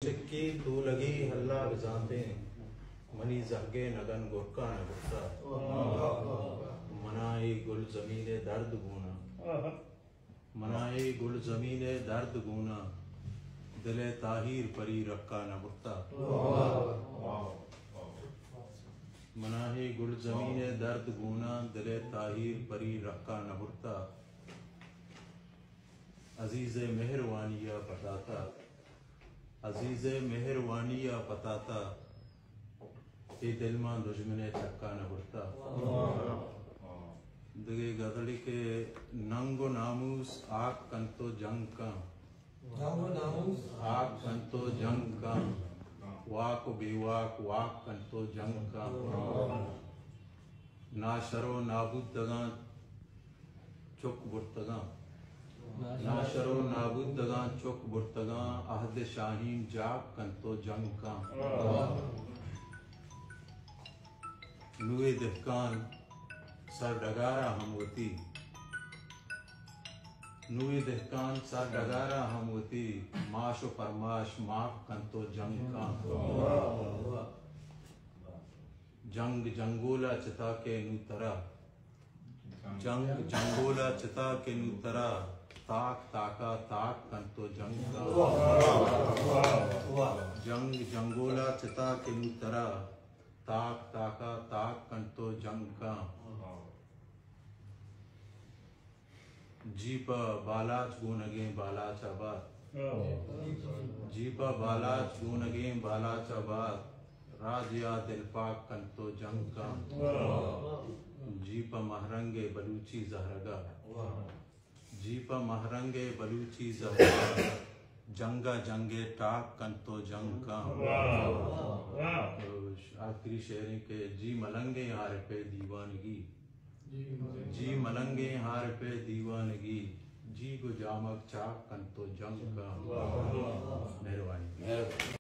सिक्की तू लगी हल्ला बजाते मनी जगे नगन गुरका न गुरता मनाए गुल जमीने दर्द गूना मनाए गुल जमीने दर्द गूना दिले ताहिर परी रक्का न बुरता मनाए गुल जमीने दर्द गूना दिले ताहिर परी रक्का न बुरता अजीज़े मेहरवानिया पताता अजीज़े मेहरवानिया पताता ये दिल मां दुश्मने चक्का न बुरता दगे गदड़ी के नंगो नामूस आग कंतो जंग का आग कंतो जंग का वाक बेवाक वाक कंतो जंग का ना शरो नाबूद दगा चुक बुरतगा ना शरो नाबूद दगा चुक बुरतगा अहद शाहीन जाग कंतो जंग का नुए दहकान सर डगारा हमवती नुए दहकान सर डगारा हमवती माशो फरमाश माफ कंतो जंग का जंग जंगोला चिता के नूतरा जंग जंगोला चिता के नूतरा ताक ताका ताक कंतो जंग का जंग जंगोला चिता के नूतरा ताक ताका ताक कंतो जंग का जीपा बालाच गुनगे बालाच आबाद जीपा बालाच गुनगे बालाच आबाद राजिया दिलपाक कंतो जंग का जीपा महरंगे बलूची जहरगा जीपा महरंगे बलूची जहरगा जंगा जंगे टाक कंतो जंग का आखिरी शेर के जी मलंगे हार पे दीवानगी जी मलंगे हार पे दीवानगी जी को जामक चाक कंतो जंग का मेहरबानी।